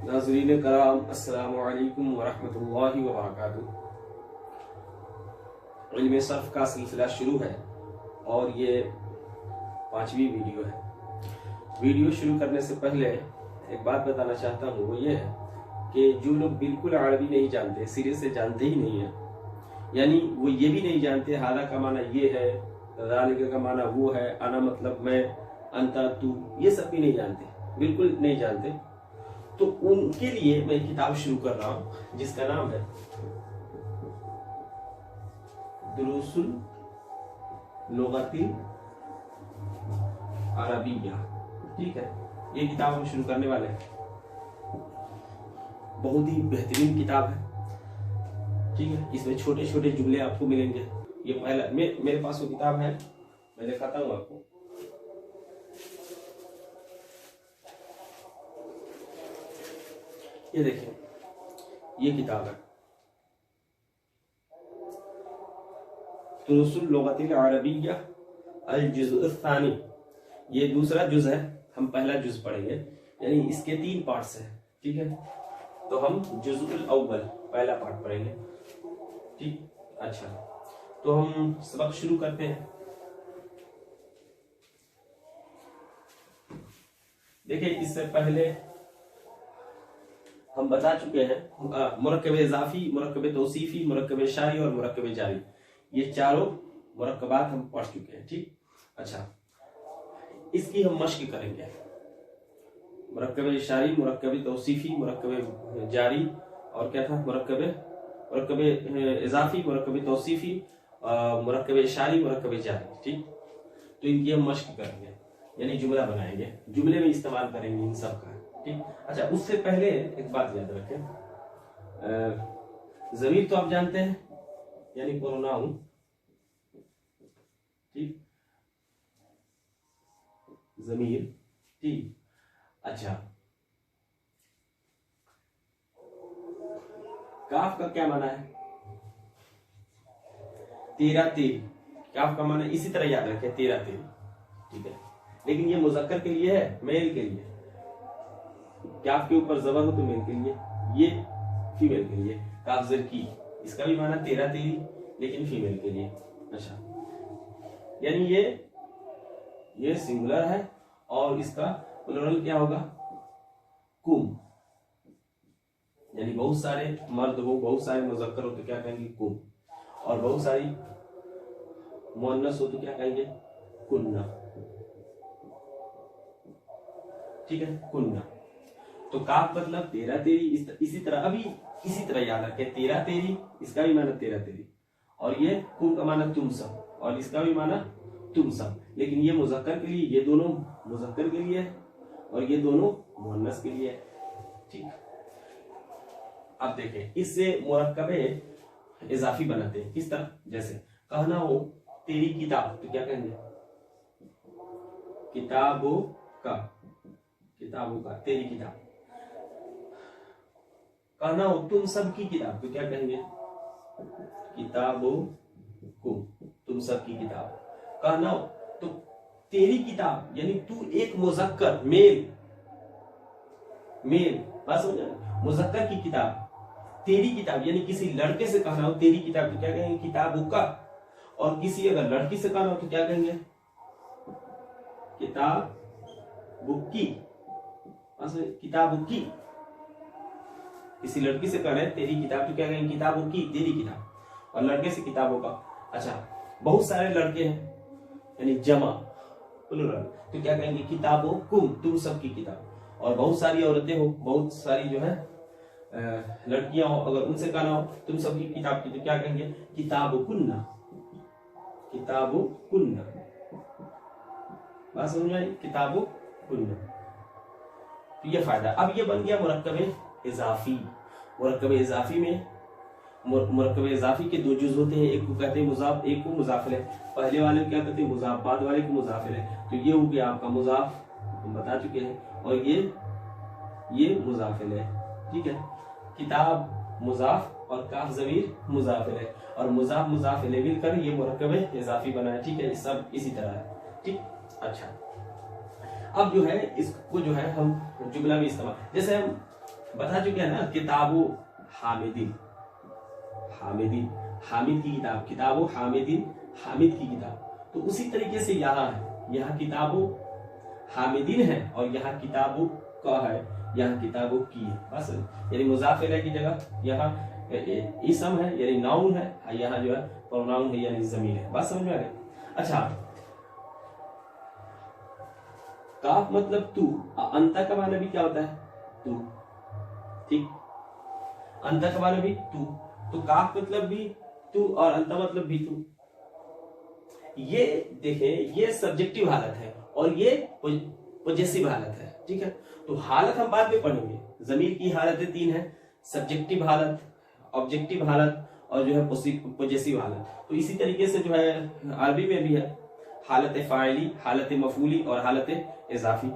नाज़रीन कराम, अस्सलामु अलैकुम वरहमतुल्लाहि वबरकातुहू। इल्मे सर्फ का सिलसिला शुरू है और ये 5वीं वीडियो है। वीडियो शुरू करने से पहले एक बात बताना चाहता हूँ, वो ये है कि जो लोग बिल्कुल अरबी नहीं जानते, सिरे से जानते ही नहीं है, यानी वो ये भी नहीं जानते हादा का माना ये है, ज़ालिका का माना वो है, अना मतलब मैं, अंता तू, ये सब भी नहीं जानते, बिल्कुल नहीं जानते, तो उनके लिए मैं किताब शुरू कर रहा हूं जिसका नाम है दुरूसुल लुगतिल अरबिया। ठीक है, ये किताब हम शुरू करने वाले हैं। बहुत ही बेहतरीन किताब है। ठीक है, इसमें छोटे छोटे जुमले आपको मिलेंगे। ये पहला मेरे पास वो किताब है, मैं दिखाता हूँ आपको। ये देखिए, ये किताब है दुरूसुल लुगतिल अरबिया अल जुज़ सानी। ये दूसरा जुज है, हम पहला जुज पढ़ेंगे, यानी इसके 3 पार्ट्स हैं। ठीक है, तो हम जुज़ुल अव्वल पहला पार्ट पढ़ेंगे। ठीक, अच्छा, तो हम सबक शुरू करते हैं। देखिए, इससे पहले हम बता चुके हैं मुरक्कब इज़ाफी, मुरक्कब तौसीफी, मुरक्कब शारी और मुरक्कब जारी, ये चारों मुरक्कबात हम पढ़ चुके हैं। ठीक, अच्छा, इसकी हम मश्क करेंगे। मुरक्कब शारी, मुरक्कब तौसीफी, मुरक्कब जारी और क्या था, मुरक्कब इज़ाफी, मुरक्कब तौसीफी, मुरक्कब शारी, मुरक्कब जारी। ठीक, तो इनकी हम मश्क करेंगे, यानी जुमला बनाएंगे, जुमले में इस्तेमाल करेंगे इन सब का। ठीक, अच्छा, उससे पहले एक बात याद रखें, ज़मीर तो आप जानते हैं, यानी प्रोनाउन। ठीक, ज़मीर। ठीक, अच्छा, काफ का क्या माना है? तेरा तेरी। काफ का माना इसी तरह याद रखें, तेरा तेरी। ठीक है, लेकिन ये मुज़क्कर के लिए है, मेल के लिए। काफ के ऊपर ज़बर हो तो मेल के लिए, ये फीमेल के लिए। काफ ज़र की, इसका भी माना तेरा तेरी, लेकिन फीमेल के लिए। अच्छा, यानी ये सिंगुलर है और इसका प्लुरल क्या होगा? कुम। यानी बहुत सारे मर्द हो, बहुत सारे मुज़क्कर हो तो क्या कहेंगे? कुम। और बहुत सारी मुअन्नस हो तो क्या कहेंगे? कुन्ना। ठीक है, कुन्ना। तो काफ मतलब तेरा तेरी, इसी तरह अभी इसी तरह याद रखें, तेरा तेरी, इसका भी माना तेरा तेरी, और ये कुम का माना तुम सब, और इसका भी माना तुम सब। लेकिन ये मुज़क्कर के लिए, ये दोनों मुज़क्कर के लिए है और ये दोनों मुअन्नस के लिए है। ठीक, अब देखें, इससे मुरक्कबे इज़ाफी बनाते हैं। किस तरह? जैसे कहना हो तेरी किताब तो क्या कहेंगे? किताबों का, किताबों का, तेरी किताब। कहना हो तुम सब की किताब तो क्या कहेंगे? किताबों को, तुम सब की किताब। कहना हो तो तेरी किताब, यानी तू एक मुज़क्कर, मेल, बात समझ, मुज़क्कर की किताब, तेरी किताब, यानी किसी लड़के से कहना हो तेरी किताब तो क्या कहेंगे? किताबों का। और किसी अगर लड़की से कहना हो तो क्या कहेंगे? किताबों की, किताबों की। किसी लड़की से कह रहे हैं तेरी किताब तो क्या कहेंगे? किताबों की, तेरी किताब। और लड़के से किताबों का। अच्छा, बहुत सारे लड़के हैं, यानी जमा, प्लुरल, तो क्या कहेंगे? किताबों कुम, तुम सब की किताब। और बहुत सारी औरतें हो, बहुत सारी जो है लड़कियां हो, अगर उनसे कहना हो तुम सब की किताब की तो क्या कहेंगे? किताबों कुन्ना, किताबों कुन्ना। बात समझ आई? किताबों कुन्ना। तो ये फायदा। अब ये बन गया मुरक्कब इज़ाफी। मुरक्कब इज़ाफी में, मुरक्कब इज़ाफी के 2 जुज़ होते हैं, एक को कहते हैं मुज़ाफ, एक को मुज़ाफ़िल है। पहले वाले को क्या कहते हैं? मुज़ाफ, बाद वाले को मुज़ाफ़िल है। तो ये हो गया आपका मुज़ाफ, हम बता चुके हैं, और ये मुज़ाफ़िल है। ठीक है, किताब मुज़ाफ और काफ ज़मीर मुज़ाफ़िल है, और मुज़ाफ मुज़ाफ़िल मिलकर ये मुरक्कब इज़ाफी बना है। ठीक है, सब इसी तरह है। ठीक, अच्छा, अब जो है इसको जो है हम जुमला में इस्तेमाल, जैसे हम बता चुके हैं ना, किताबो हामिदीन, हामिदीन हामिद की किताब, किताबो हामिदीन हामिद की किताब। तो उसी तरीके से यहाँ है, यहाँ किताबो हामिदीन है और यहाँ किताबो का है, यहाँ किताबों की है। बस यानी मुजाफ इलैह की जगह यहाँ इसम है यानी नाउन है, यहाँ जो है प्रोनाउन है यानी ज़मीर है। बात समझ में आ गई? अच्छा, काफ मतलब तू, अंता का माना भी क्या होता है? तू, ठीक, अंता का माना भी तू, तो काफ मतलब भी तू और अंता मतलब भी तू। ये देखें, ये सब्जेक्टिव हालत है और ये पॉजेसिव हालत है, ठीक है। तो हालत हम बाद में पढ़ेंगे। जमीर की हालतें तीन है, सब्जेक्टिव हालत, ऑब्जेक्टिव हालत और जो है पॉजेसिव हालत। तो इसी तरीके से जो है अरबी में भी है हालत फाइली, हालत मफूली और हालत इजाफी,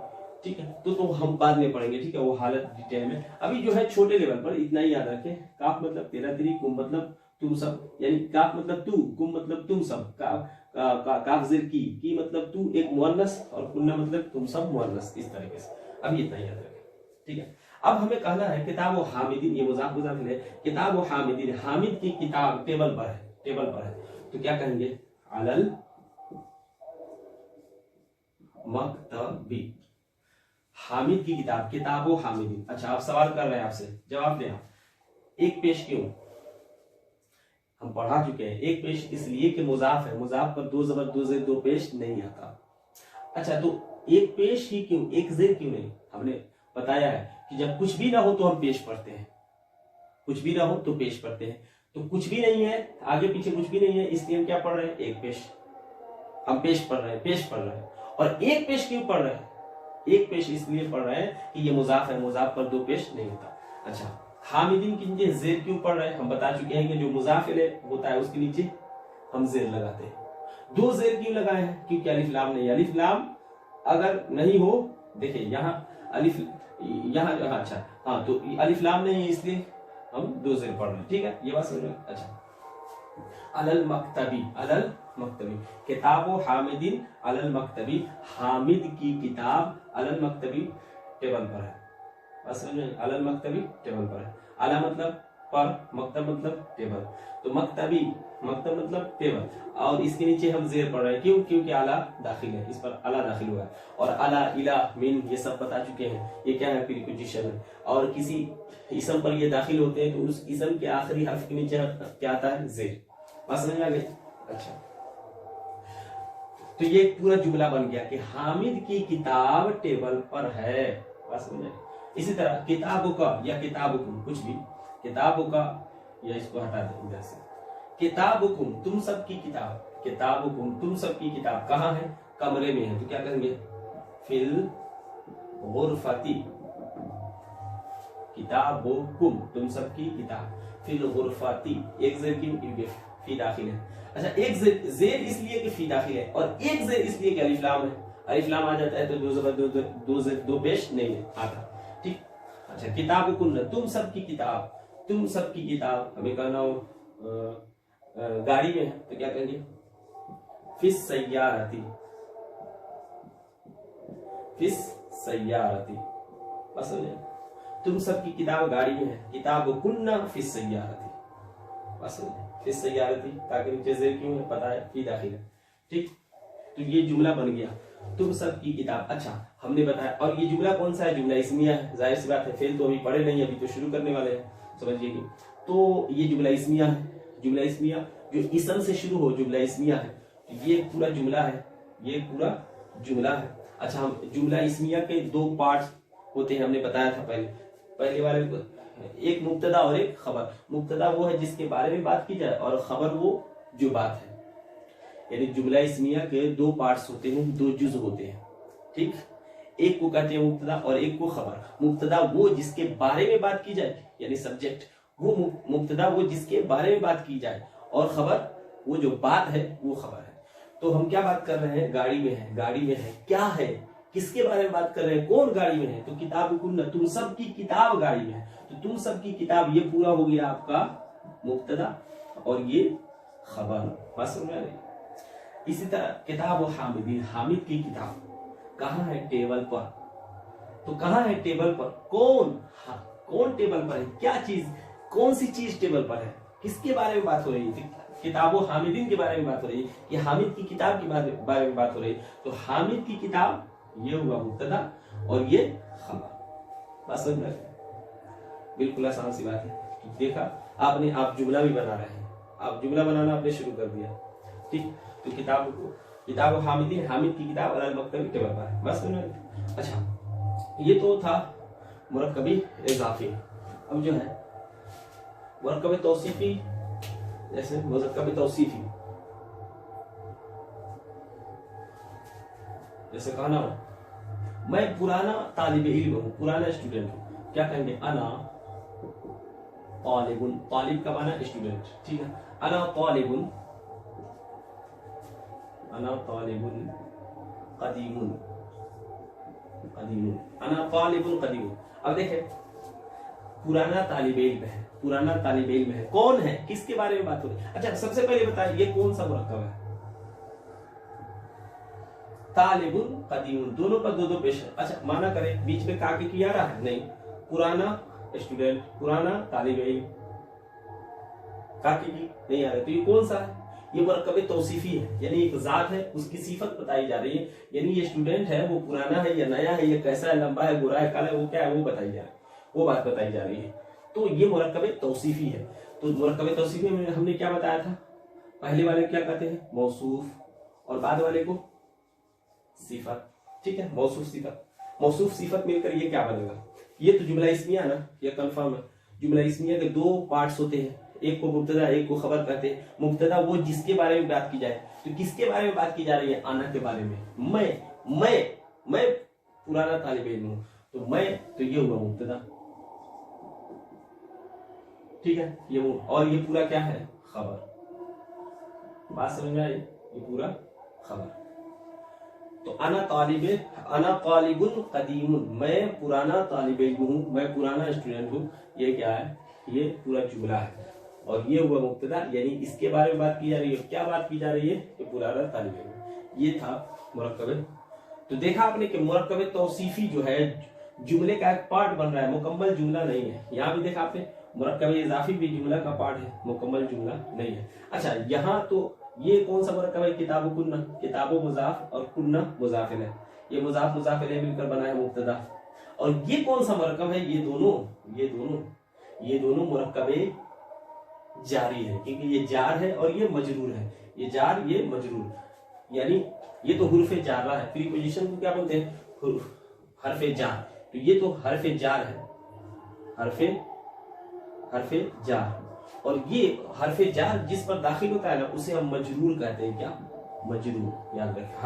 ठीक है। तो हम बाद में पढ़ेंगे, ठीक है, वो हालत डिटेल में। अभी जो है छोटे लेवल पर इतना ही याद रखें, काफ मतलब तेरा तेरी, कुम मतलब तुम सब, यानी काफ मतलब तू, कुम मतलब तुम सब, काफ ज़ेर की मतलब तू एक मुअन्नस और कुन्ना मतलब तुम सब मुअन्नस, इस तरीके से। अभी इतना याद रखें, ठीक है। अब हमें कहना है किताब व हामिदीन, ये मुजाफ मुजाफ है, किताब व हामिदीन, हामिद की किताब टेबल पर है, टेबल पर है, तो क्या कहेंगे? अलल मक्तबी, हामिद की किताब, किताब व हामिदीन। अच्छा, आप सवाल कर रहे हैं, आपसे जवाब दें आप। एक पेश क्यों? हम पढ़ा चुके हैं, एक पेश इसलिए कि मुजाफ है, मुजाफ पर दो जबर दो जेर दो पेश नहीं आता। अच्छा, तो एक पेश ही क्यों, एक जेर क्यों नहीं? हमने बताया है कि जब कुछ भी ना हो तो हम पेश पढ़ते हैं, कुछ भी ना हो तो पेश पढ़ते हैं। तो कुछ भी नहीं है, आगे पीछे कुछ भी नहीं है, इसलिए हम क्या पढ़ रहे हैं? एक पेश। हम पेश पढ़ रहे हैं, पेश पढ़ रहे हैं। और एक पेश क्यों पढ़ रहे हैं? एक पेश इसलिए पढ़ रहे हैं कि ये मुजाफ है, मुजाफ पर दो पेश नहीं होता। अच्छा, हामिदीन के नीचे जेर क्यों पढ़ रहे हैं? हम बता चुके हैं कि जो मुजाफ इलैह होता है उसके नीचे हम जेर लगाते हैं। दो जेर क्यों लगाए हैं? क्योंकि अलिफ लाम नहीं, अलिफ लाम अगर नहीं हो, देखिए यहाँ अलिफ, यहाँ, अच्छा हाँ, तो अलिफ लाम नहीं है इसलिए हम दो जेर पढ़ रहे हैं, ठीक है, ये बात समझ में। अच्छा, अलल मक्तबी, अलल मक्तबी, किताबो हामिदीन अलल मक्तबी, हामिद की किताब अलल मक्तबी टेबल पर है। बात समझ में? अलल मक्तबी टेबल पर है। अला मतलब पर, मक्तब मतलब टेबल, तो मक्तबी, मक्तब मतलब टेबल, और इसके नीचे हम जेर पढ़ रहे हैं। क्यों? क्योंकि आला दाखिल है, इस पर आला दाखिल हुआ है। और आला, इला, मिन ये सब बता चुके हैं, ये क्या है? प्रीपोजिशन है। और किसी इसम पर ये दाखिल होते हैं तो उस इसम के आखिरी हर्फ के नीचे क्या आता है? जेर। बात समझ में आ गई? अच्छा, तो ये पूरा जुमला बन गया कि हामिद की किताब टेबल पर है। बात समझ में? इसी तरह किताबों का या किताबुकुम, कुछ भी, किताबों का, या इसको हटा दें इधर से, किताबुकुम तुम सब की किताब, किताबुकुम तुम सब की किताब कहाँ है? कमरे में है, तो क्या करेंगे? फिल गुरफती, किताबुकुम तुम सब की किताब, फिल गुरफती, एक जेर क्यों? क्योंकि फी दाखिल है। अच्छा, एक जेर इसलिए कि फी दाखिल है, और एक जेर इसलिए कि अलिफ लाम है। अलिफ लाम आ जाता है तो दो जबर दो जेर दो पेश नहीं आता, ठीक। अच्छा, किताबुकुम तुम सब की किताब, तुम सब की किताब, हमें कहना हो गाड़ी में है तो क्या कहेंगे? फिस सय्यारती, फिस सय्यारती। बस समझे? तुम सब की किताब गाड़ी में है, किताबुकुन्ना फिस सय्यारती। बस समझे? फिस सय्यारती, ताकि नीचे जेर क्यों है? पता है, फी दाखिल है, ठीक। तो ये जुमला बन गया, तुम सब की किताब। अच्छा, हमने बताया, और ये जुमला कौन सा है? जुमला इस्मिया है। जाहिर सी बात है, फेल तो अभी पढ़े नहीं, अभी तो शुरू करने वाले हैं, समझिए। तो ये जुमला इस्मिया है, जुमला इस्मिया जो इसम से शुरू हो, जुमला इस्मिया है। तो ये पूरा जुमला है, ये पूरा जुमला है। अच्छा, हम जुमला इस्मिया के दो पार्ट्स होते हैं, हमने बताया था पहले वाले को, एक मुब्तदा और एक खबर। मुब्तदा वो है जिसके बारे में बात की जाए, और खबर वो जो बात है। यानी जुमला इस्मिया के दो पार्ट्स होते हैं, दो जुज होते हैं, ठीक। एक को कहते हैं मुब्तदा और एक को खबर। मुब्तदा वो जिसके बारे में बात की जाए, यानी सब्जेक्ट, वो मुब्तदा वो जिसके बारे में बात की जाए, और खबर वो जो बात है वो खबर है। तो हम क्या बात कर रहे हैं? गाड़ी में है, गाड़ी में है, क्या है, किसके बारे में बात कर रहे हैं? कौन गाड़ी में है? तो किताबुकुम तुम सब की किताब गाड़ी में है। तो तुम सब की किताब, ये पूरा हो गया आपका मुब्तदा और ये खबर। बात समझ में आ रही? इसी तरह किताब हामिदीन, हामिद की किताब कहाँ है? टेबल पर। तो कहाँ है टेबल पर? कौन? हाँ, कौन टेबल पर है, क्या चीज, कौन सी चीज टेबल पर है, किसके बारे में बात हो रही है, किताबो हामिदीन के बारे में बात हो रही है कि हामिद की किताब के बारे में बात हो रही है। तो हामिद की किताब ये हुआ मुब्तदा और ये खबर। बात समझ में आ गई? बिल्कुल आसान सी बात है। तो देखा आपने, आप जुमला भी बना रहे हैं, आप जुमला बनाना आपने शुरू कर दिया। ठीक, तो किताब हामिदीन, हामिद की किताब अल मकतब टेबल पर है। बस समझ में आ गई? अच्छा, ये तो था मुरक्कबी इजाफी। अब जो है मुरक्कबी तौसीफी, जैसे मुरक्कबी तौसीफी, जैसे कहना हो मैं पुराना तालिब इल्म हूं, पुराना स्टूडेंट हूं, क्या कहेंगे, अना तालिबुन, तालिब का माना स्टूडेंट, ठीक है, अना तालिबुन, अना तालिबुन कदीमुन, कदीमुन, अना तालिबुन कदीमुन। अब देखें पुराना तालिब इल्म है, पुराना तालिब इल्म है, कौन है, किसके बारे में बात हो रही है। अच्छा, सबसे पहले बताइए ये कौन सा मुरक्कब है, तालिबुन कदीमुन, दोनों पर दो दो पेश है। अच्छा, माना करें बीच में काके की आ रहा है, नहीं, पुराना स्टूडेंट, पुराना तालिब इल्म, काके की नहीं आ रही, तो ये कौन सा है, ये मुरक्कब तौसीफी है, यानी एक जात है, उसकी सिफत बताई जा रही है, यानी ये स्टूडेंट है वो पुराना है या नया है, ये कैसा है, लंबा है, गोरा है, काला है, वो क्या है वो बताई जा रही है, वो बात बताई जा रही है। तो ये मुरक्कब तौसीफी है। तो मुरक्कब तौसीफी में हमने क्या बताया था, पहले वाले क्या कहते हैं, मौसूफ, और बाद वाले को सिफत, ठीक है, मौसूफ सिफत, मौसूफ सिफत मिलकर ये क्या बनेगा, ये तो जुमला इस्मिया ना, ये कंफर्म है। जुमला इस्मिया के दो पार्ट्स होते हैं, एक को मुब्तदा एक को खबर कहते हैं। मुब्तदा वो जिसके बारे में बात की जाए, तो किसके बारे में बात की जा रही है, आना के बारे में, मैं पुराना तालिब इल्म हूं, तो मैं, तो ये हुआ मुब्तदा, ठीक है, ये वो, और ये पूरा क्या है, खबर। बात समझ में आई, ये पूरा खबर। तो अना तालिबुन कदीमुन, मैं पुराना तालिब इल्म हूं, मैं पुराना स्टूडेंट हूं, ये क्या है, ये पूरा जुमला है, और ये हुआ मुब्तदा, यानी इसके बारे में बात की जा रही है, क्या बात की जा रही है, कि पुराना तालिब इल्म। ये था मुरक्कब। तो देखा आपने कि मुरक्कब तौसीफी जो है जुमले का एक पार्ट बन रहा है, मुकम्मल जुमला नहीं है। यहाँ भी देखा आपने मुरक्कब इजाफी भी जुमला का पार्ट है, मुकम्मल जुमला नहीं है। अच्छा, यहाँ तो ये कौन सा मुरक्कब है, किताबो कुन्ना, किताबो मुजाफ और कुन्ना मुजाफिल है, ये मुजाफ मुजाफिल मिलकर बना है मुब्तदा। और ये कौन सा मुरक्कब है, ये दोनों मुरक्कबे जारी है, क्योंकि ये जार है और ये मजरूर है, ये जार ये मजरूर, यानी ये तो हुर्फे जारा है, प्रीपोजिशन को क्या बोलते हैं, हरफे जार, तो ये तो हरफे जार है, हरफे जार, और ये हरफे जार जिस पर दाखिल होता है ना उसे हम मजरूर कहते हैं, क्या, मजरूर, याद रखें,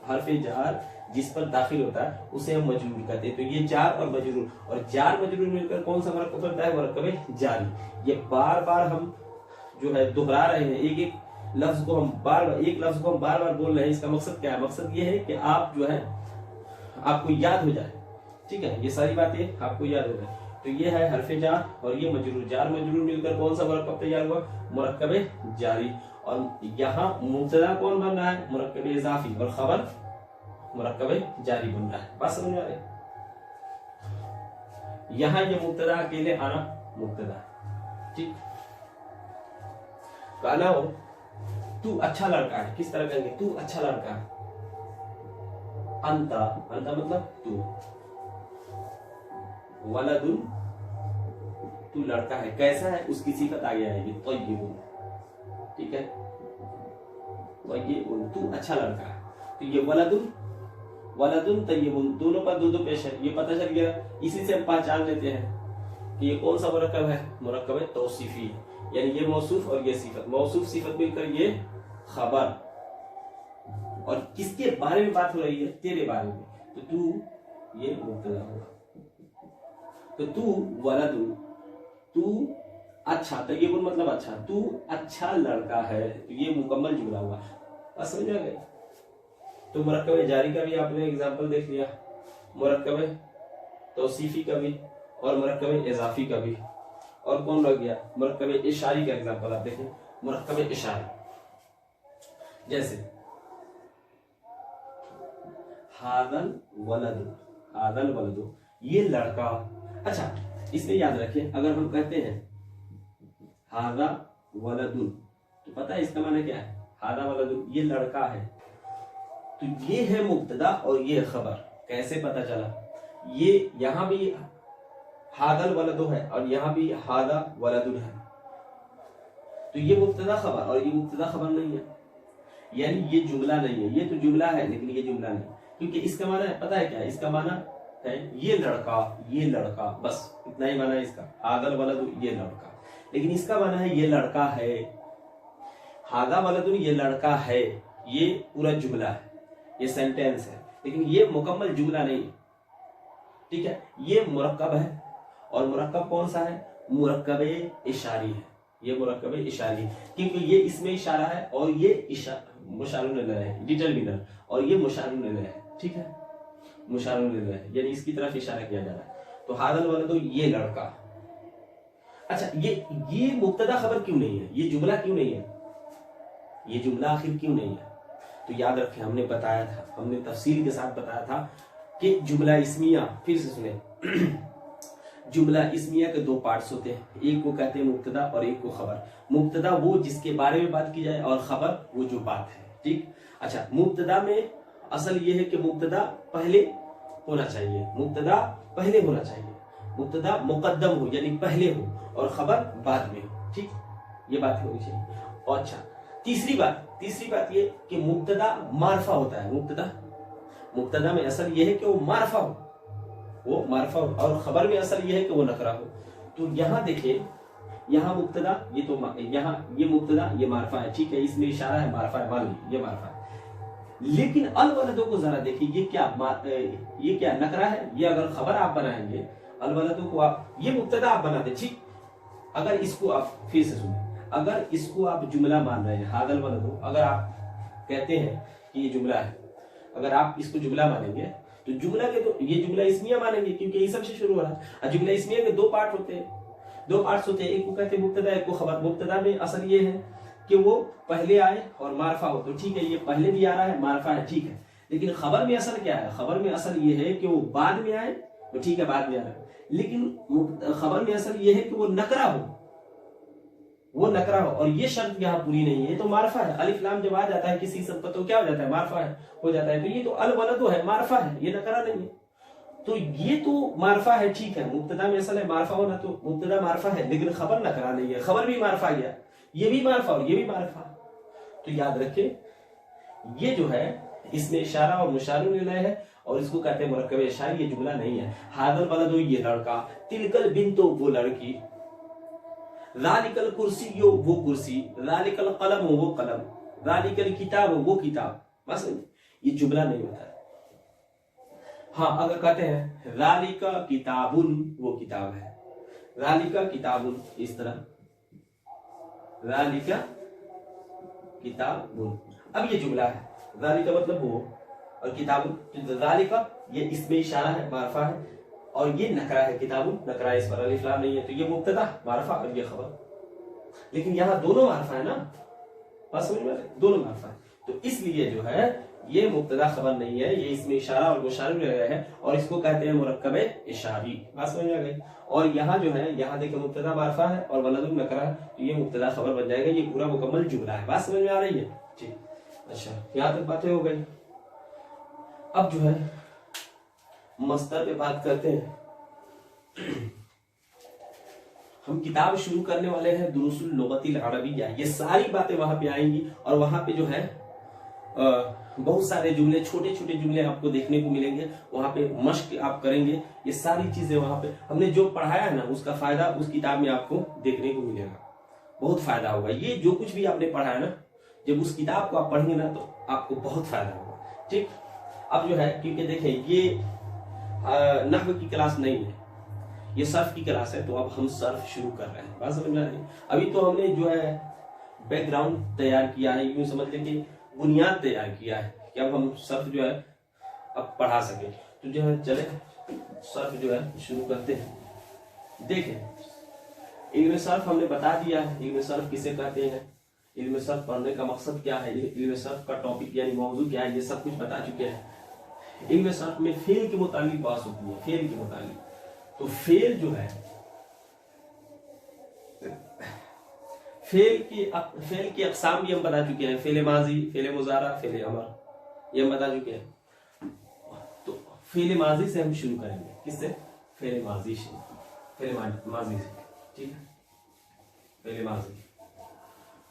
हरफे जार जिस पर दाखिल होता है उसे हम मजरूर कहते हैं। तो ये जार और मजरूर, और जार मजरूर मिलकर कौन सा मुरक्कब बनता है, मुरक्कब जारी। ये बार बार हम जो है दोहरा रहे हैं, एक लफ्ज को हम बार बार बोल रहे हैं। इसका मकसद क्या है, मकसद ये है कि आप जो है आपको याद हो जाए, ठीक है, ये सारी बातें आपको याद हो जाए। तो ये है हरफे जार और ये मजरूर, जार मजरूर मिलकर कौन सा मुरक्कब तैयार हुआ, मुरक्कब जारी। और यहाँ मुब्तदा कौन बन रहा है, मुरक्कब इजाफी, और खबर मुरक्कब जारी बन रहा है। बात समझ में आ रही, यहाँ ये मुब्तदा अकेले आना मुब्तदा, ठीक, कहना हो तू अच्छा लड़का है, किस तरह कहेंगे, तू अच्छा लड़का है, अंता, अंता मतलब तू, वलदुन तू लड़का है, कैसा है, उसकी सिफत आगे आएगी, तय्यिबुन, ठीक है, तय्यिबुन तू अच्छा लड़का है। तो ये वलदुन तय्यिबुन दोनों पर दो दो पेश है, ये पता चल गया। इसी से हम पहचान लेते हैं कि ये कौन सा मुरक्कब है, मुरक्कब तौसीफी, यानी ये मौसूफ और ये सिफत, मौसूफ सिफत मिलकर ये खबर, और किसके बारे में बात हो रही है, तेरे बारे में, तो तू ये मुब्तदा होगा। तो तू वलदुन, तू अच्छा, तय्यिबुन मतलब अच्छा, तू अच्छा लड़का है, तो ये मुकम्मल जुमला हुआ। बस समझ में आ गई। तो मुरक्कब जारी का भी आपने एग्जांपल देख लिया, मुरक्कब तौसीफी का भी और मुरक्कब इजाफी का भी। और कौन रह गया, मुरक्कब इशारी का एग्जांपल आप देखें, मुरक्कब इशारी जैसे हादल वलदु, ये लड़का। अच्छा, इसमें याद रखें, अगर हम कहते हैं हादा वलदुन, तो पता है इसका माने क्या है? हादा वलदुन, ये लड़का है। तो ये है मुब्तदा और ये है खबर। कैसे पता चला? ये यहाँ भी हादल वलदु है और यहाँ भी हादा वलदुन है, तो ये मुब्तदा खबर और ये मुब्तदा खबर नहीं है, यानी ये जुमला नहीं है। ये तो जुमला है लेकिन ये जुमला नहीं, क्योंकि इसका माना है, पता है क्या? इसका माना है ये लड़का, बस इतना ही माना है इसका। हादल वलदु ये लड़का, लेकिन इसका माना है ये लड़का है। हादा वलदुन ये लड़का है, ये पूरा जुमला है, ये सेंटेंस है, लेकिन ये मुकम्मल जुमला नहीं है। ठीक है, ये मुरक्कब है, और मुरक्कब कौन सा है? मुरक्कब इशारी है। ये मुरक्कब इशारी है क्योंकि ये इसमें इशारा है और ये मुशारुन इलैह है, डिटरमिनर, और ये मुशारुन इलैह है। ठीक है, मुशारुन इलैह है, यानी इसकी तरफ इशारा किया जा रहा है। तो हादल वलदु ये लड़का। अच्छा, ये मुब्तदा खबर क्यों नहीं है? ये जुमला क्यों नहीं है? ये जुमला आखिर क्यों नहीं है? तो याद रखें, हमने बताया था, हमने तफसील के साथ बताया था कि जुमला इस्मिया, फिर से सुने जुमला इस्मिया के दो पार्ट्स होते हैं, एक को कहते हैं मुब्तदा और एक को खबर। मुब्तदा वो जिसके बारे में बात की जाए, और खबर वो जो बात है। ठीक, अच्छा, मुब्तदा में असल ये है कि मुब्तदा पहले होना चाहिए, मुब्तदा पहले होना चाहिए, मुब्तदा मुकद्दम हो यानी पहले हो, और खबर बाद में हो। ठीक, ये बात होनी चाहिए। और अच्छा, तीसरी बात ये कि मुब्तदा मारफा होता है। मुब्तदा में असल ये है कि वो मारफा हो, और खबर में असल ये है कि वो नकरा हो। तो यहाँ देखिए, यहाँ मुब्तदा, ये तो यहाँ ये मुब्तदा, ये मारफा है। ठीक है, इसमें इशारा है, मारफा है, मान लीजिए ये मारफा है। लेकिन अल वलदो को जरा देखिए, ये क्या नकरा है? ये अगर खबर आप बनाएंगे, अल वलदो को आप, ये मुब्तदा आप बना दे। ठीक, अगर इसको आप फिर से सुने, अगर इसको आप जुमला मान रहे हैं, हादल वलदो, अगर आप कहते हैं कि ये जुमला है, अगर आप इसको जुमला मानेंगे तो जुमला के तो ये जुमला इस्मिया मानेंगे क्योंकि ये सबसे शुरू हो रहा है। जुमला इस्मिया के दो पार्ट्स होते हैं, एक को कहते हैं मुब्तदा, एक को खबर। मुब्तदा में असल ये है कि वो पहले आए और मारफा हो, तो ठीक है, ये पहले भी आ रहा है, मारफा है, ठीक है। लेकिन खबर में असल क्या है? खबर में असल ये है कि वो बाद में आए, तो ठीक है, बाद में आ रहा है। लेकिन खबर में असल ये है कि वो नकरा हो, और ये शर्त यहाँ पूरी नहीं है, तो मारफा है। अलिफ लाम जब आ जाता है किसी सब पर तो क्या हो जाता है? मारफा है, हो जाता है। तो ये तो अल वलदु है, मारफा है, ये नकरा नहीं है। तो ये तो मारफा है, ठीक है, मुब्तदा में असल है मारफा होना, तो मुब्तदा मारफा है, लेकिन खबर नकरा नहीं है। खबर भी मारफा गया, ये भी मारफा और ये भी मारफा। तो याद रखें, ये जो है इसमें इशारा और मुशारुन इलैह है, और इसको कहते हैं मुरक्कब इशारी। ये जुमला नहीं है। हादल वलदु ये लड़का, तिलकल बिन्तो वो लड़की, ज़ालिकल कुर्सियो वो कुर्सी, ज़ालिकल कलम वो कलम, ज़ालिकल किताब वो किताब। बस ये जुमला नहीं होता है। हाँ, अगर कहते हैं ज़ालिका किताबुन वो किताब है, ज़ालिका किताबुन, इस तरह ज़ालिका किताबुन, अब ये जुमला है। ज़ालिका मतलब वो, और किताबुन, ज़ालिका ये इसमें इशारा है, मारफा है, और ये नकरा है, किताबुन नकरा, इस पर अलिफ लाम नहीं है, तो ये मुब्तदा मारफा और ये खबर। लेकिन यहाँ दोनों मारफा है ना, बात समझ में? दोनों मारफा है, तो इसलिए जो है ये मुब्तदा खबर नहीं है, ये इसमें इशारा और मुशारुन इलैह है, और इसको कहते हैं मुरक्कब इशारी। बात समझ में आ गई? और यहाँ जो है, यहाँ देखिए मुब्तदा मारफा है और वलदुन नकरा है, तो ये मुब्तदा खबर बन जाएगा। ये पूरा मुकम्मल जुमला है। बात समझ में आ रही है? ठीक, अच्छा, यहाँ तक बातें हो गई। अब जो है मस्तर पे बात करते हैं। हम किताब शुरू करने वाले हैं दुरूसुल लुगतिल अरबिय्या। ये सारी बातें वहां पे आएंगी, और वहां पे जो है बहुत सारे जुमले, छोटे छोटे जुमले आपको देखने को मिलेंगे। वहां पे मश्क आप करेंगे, ये सारी चीजें वहां पे हमने जो पढ़ाया है ना, उसका फायदा उस किताब में आपको देखने को मिलेगा। बहुत फायदा होगा। ये जो कुछ भी आपने पढ़ा है ना, जब उस किताब को आप पढ़ेंगे ना, तो आपको बहुत फायदा होगा। ठीक, अब जो है, क्योंकि देखें ये नहव की क्लास नहीं है, ये सर्फ की क्लास है, तो अब हम सर्फ शुरू कर रहे हैं। बात समझ में आ रही है? अभी तो हमने जो है बैकग्राउंड तैयार किया है, यूं समझ लें कि बुनियाद तैयार किया है कि अब हम सर्फ जो है अब पढ़ा सके। तो जो है चले सर्फ जो है शुरू करते हैं। देखें, इल्म सर्फ हमने बता दिया है, इल्म सर्फ किसे कहते हैं, इल्म सर्फ पढ़ने का मकसद क्या है, इल्म सर्फ का टॉपिक यानी मौजू क्या है, ये सब कुछ बता चुके हैं। इल्म सर्फ में फेल के मुतालिक बात होती है, फेल के मुतालिक। तो फेल जो है फेल की अकसाम भी हम बता चुके हैं, फेल माजी, फेल मुजारा, फेल अमर, ये हम बता चुके हैं। तो फेल माजी से हम शुरू करेंगे, किससे? फेल माजी से, फेल माजी से, ठीक है, फेल माजी।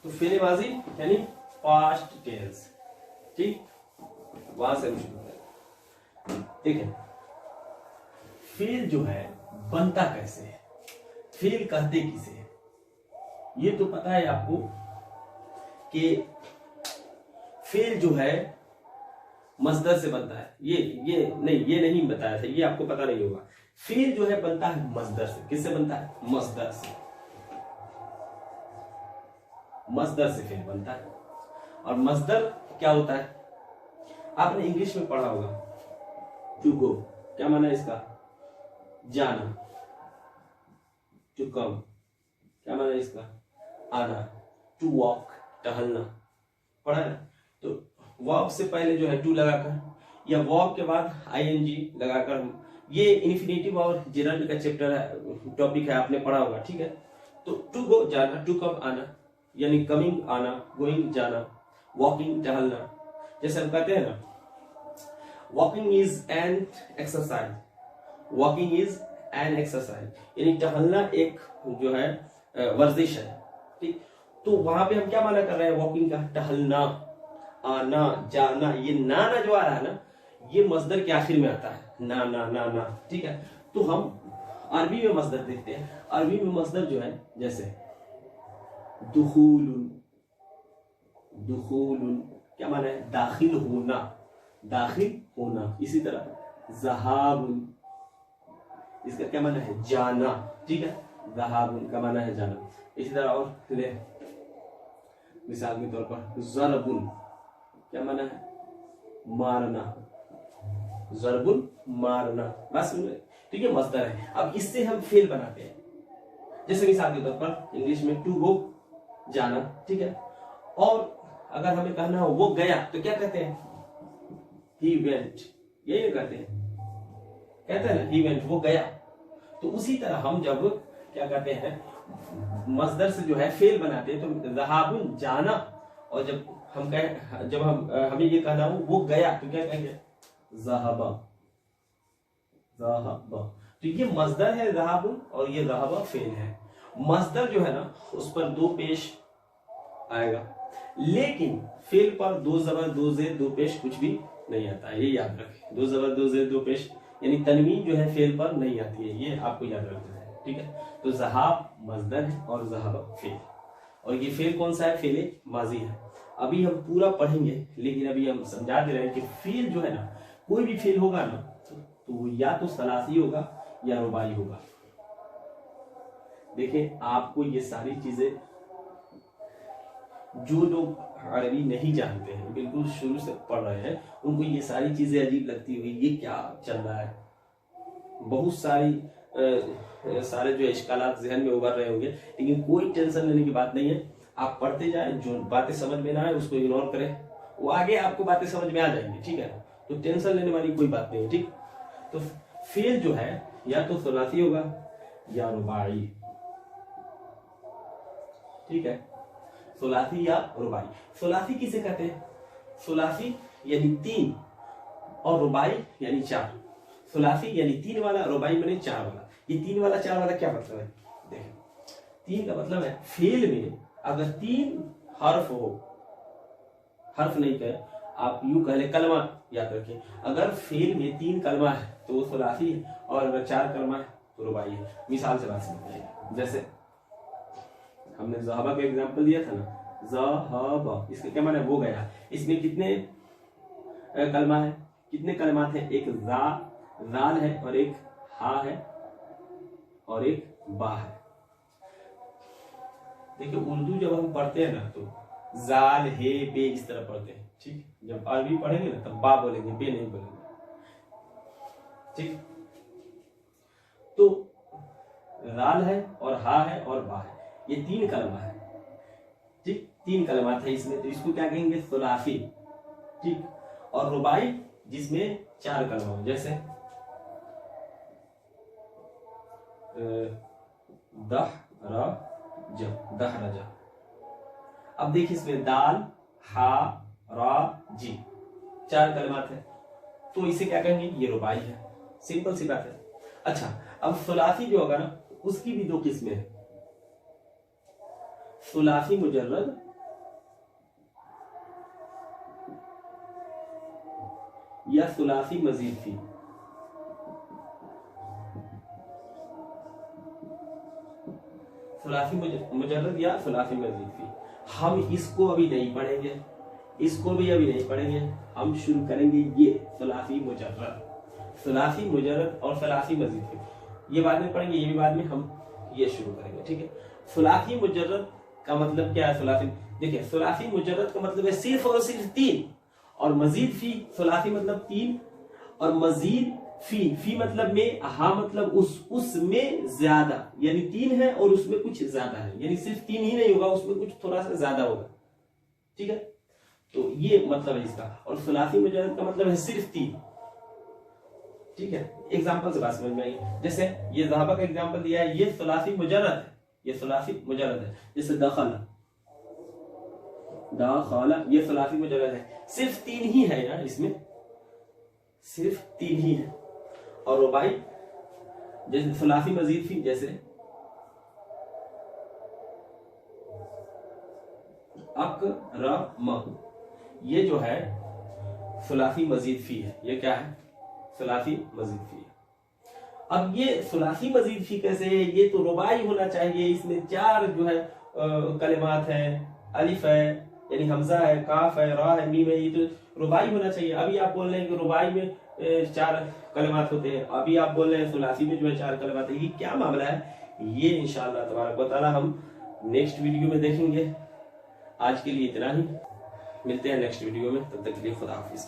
तो फेल माजी यानी पास्ट टेंस, ठीक, वहां से हम शुरू करेंगे। देखिए फेल जो है बनता कैसे है, फेल कहते किसे है, ये तो पता है आपको कि फेल जो है मजदर से बनता है। ये नहीं बताया था, ये आपको पता नहीं होगा। फेल जो है बनता है मजदर से। किससे बनता है? मजदर से। मजदर से फेल बनता है। और मजदर क्या होता है? आपने इंग्लिश में पढ़ा होगा, टू गो, क्या माना है इसका? जाना। टू कम, क्या माना है इसका? आना। टू वॉक, टहलना, पढ़ा है। तो वॉक से पहले जो है टू लगाकर या वॉक के बाद आईएनजी लगाकर, ये इन्फिनेटिव और जेरंड का चैप्टर है, टॉपिक है, आपने पढ़ा होगा, ठीक है। तो टू गो जाना, टू कम आना, यानी कमिंग आना, गोइंग जाना, वॉकिंग टहलना। जैसे हम कहते हैं ना, walking is an exercise, walking is an exercise, यानी टहलना एक जो है वर्जिश है, ठीक। तो वहां पे हम क्या माना कर रहे हैं? वॉकिंग का, टहलना, आना, जाना। ये ना जो आ रहा है ना, ये मजदर के आखिर में आता है, ना ना ना ना, ठीक है। तो हम अरबी में मजदर देखते हैं। अरबी में मजदर जो है, जैसे दुखूलुन, दुखूलुन क्या माना है? दाखिल होना, दाखिल होना। इसी तरह ज़हाबुन, इसका क्या माना है? जाना, ठीक है। ज़हाबुन का माना है जाना। इसी तरह और ले, मिसाल के तौर पर ज़रबुन, क्या माना है? मारना, ज़रबुन मारना, बस। ठीक है, मजदर है। अब इससे हम फेल बनाते हैं। जैसे मिसाल के तौर पर इंग्लिश में टू गो, जाना, ठीक है। और अगर हमें कहना हो वो गया, तो क्या कहते हैं? ही वेंट, यही कहते हैं, कहते हैं ना, ही वेंट, वो गया। तो उसी तरह हम जब क्या कहते हैं, मजदर से जो है फेल बनाते हैं, तो ज़हाबुन जाना, और जब हम कहें, जब हमें ये कहना हो वो गया, तो क्या कहेंगे? ज़हाबा, ज़हाबा। तो ये मजदर है ज़हाबुन, और ये ज़हाबा फेल है। मजदर जो है ना, उस पर दो पेश आएगा, लेकिन फेल पर दो जबर, दो जेर, दो पेश कुछ भी नहीं आता है, ये याद रखें। दो जबर, दो जेर, दो पेश, यानी तनवीन जो है फेल पर नहीं आती है, ये आपको याद रखना है, ठीक है। तो ज़हाब मजदर है और ज़हाबा फेल। और ये फेल कौन सा है? फेल माजी है। अभी हम पूरा पढ़ेंगे, लेकिन अभी हम समझा दे रहे हैं कि फेल जो है ना, कोई भी फेल होगा ना, तो वो या तो सलासी होगा या रुबाई होगा। देखिए, आपको ये सारी चीजें, जो लोग अरबी नहीं जानते हैं, बिल्कुल शुरू से पढ़ रहे हैं, उनको ये सारी चीजें अजीब लगती होगी, ये क्या चल रहा है। बहुत सारे जो इश्कालात ज़हन में उभर रहे होंगे, लेकिन कोई टेंशन लेने की बात नहीं है। आप पढ़ते जाएं, जो बातें समझ में ना आए उसको इग्नोर करें, वो आगे आपको बातें समझ में आ जाएंगी, ठीक है। तो टेंशन लेने वाली कोई बात नहीं, ठीक। तो फेल जो है या तो सुलासी होगा या रुबाई, ठीक है। सुलासी या रुबाई। सुलासी किसे कहते हैं? सुलासी यानी तीन, और रुबाई यानी चार। सुलासी यानी तीन वाला, रुबाई यानी चार वाला। ये तीन वाला चार वाला क्या मतलब है? देखिए, तीन का मतलब है फेल में अगर तीन हर्फ हो, हर्फ नहीं कहे, आप यूं कह ले कलमा, याद रखें। अगर फेल में तीन कलमा है तो वो सुलासी है, और अगर चार कलमा है तो रुबाई है। मिसाल से बात समझिए, जैसे हमने ज़हाबा का एग्जांपल दिया था ना, ज़हाबा, इसका क्या माना है? वो गया। इसमें कितने कलमा है? कितने कलमात हैं? एक जाल है, और एक हा है, और एक बा है। देखिए, उर्दू जब हम पढ़ते हैं ना, तो जाल, हे, बे इस तरह पढ़ते हैं, ठीक। जब अरबी पढ़ेंगे ना, तब बा बोलेंगे, बे नहीं बोलेंगे, ठीक। तो राल है, और हा है, और बा है, ये तीन कलमा है, ठीक। तीन कलमात है इसमें, तो इसको क्या कहेंगे? सुलासी, ठीक। और रुबाई जिसमें चार कलमा हो, जैसे दहरज, दहरज, अब देखिए इसमें दाल, हा, रा, जी, 4 कलिमात है, तो इसे क्या कहेंगे, ये रुबाई है। सिंपल सी बात है। अच्छा, अब सुलासी जो होगा ना, उसकी भी 2 किस्में हैं, सुलासी मुजर्रद या सुलासी मजीद फी। सुलासी मुजर्रद या सुलासी मजीद फी, हम इसको अभी नहीं पढ़ेंगे, इसको भी अभी नहीं पढ़ेंगे, हम शुरू करेंगे ये सुलासी मुजर्रद, सुलासी मुजर्रद और सुलासी मजीद फी, ये बाद में पढ़ेंगे, ये भी बाद में, हम ये शुरू करेंगे, ठीक है। सुलासी मुजर्रद का मतलब क्या है? सुलासी, देखिए सुलासी मुजर्रद का मतलब है सिर्फ और सिर्फ 3, और मजीद फी, सुलासी मतलब 3 और मजीद फी मतलब में, हा मतलब उसमें ज्यादा, यानी 3 है और उसमें कुछ ज्यादा है, यानी सिर्फ 3 ही नहीं होगा, उसमें कुछ थोड़ा सा ज्यादा होगा, ठीक है। तो ये मतलब है इसका। और सुलासी मुजर्रद का मतलब है सिर्फ 3, ठीक है। एग्जांपल से बात समझ में आई, जैसे ये ज़हाबा का एग्जांपल दिया है, ये सुलासी मुजर्रद है, ये सुलासी मुजर्रद है। जैसे दखला, ये सुलासी मुजर्रद है, सिर्फ 3 ही है यार, इसमें सिर्फ 3 ही है। और रुबाई जैसे सुलासी मजीद फी, जैसे अकरम, ये जो है सुलासी मजीद फी है, ये क्या है? सुलासी मजीद फी है। अब ये सुलासी मजीद फी कैसे है? ये तो रुबाई होना चाहिए, इसमें 4 जो है कलिमात है, अलिफ है यानी हमजा है, काफ है, रा है, मीम है, ये तो रुबाई होना चाहिए। अभी आप बोल रहे हैं कि रुबाई में 4 कलिमात होते हैं, अभी आप बोल रहे हैं सुलासी में जो है 4 कलिमात है, ये क्या मामला है? ये इंशाअल्लाह तबारक व तआला हम नेक्स्ट वीडियो में देखेंगे। आज के लिए इतना ही, मिलते हैं नेक्स्ट वीडियो में, तब तक के लिए खुदा हाफिज।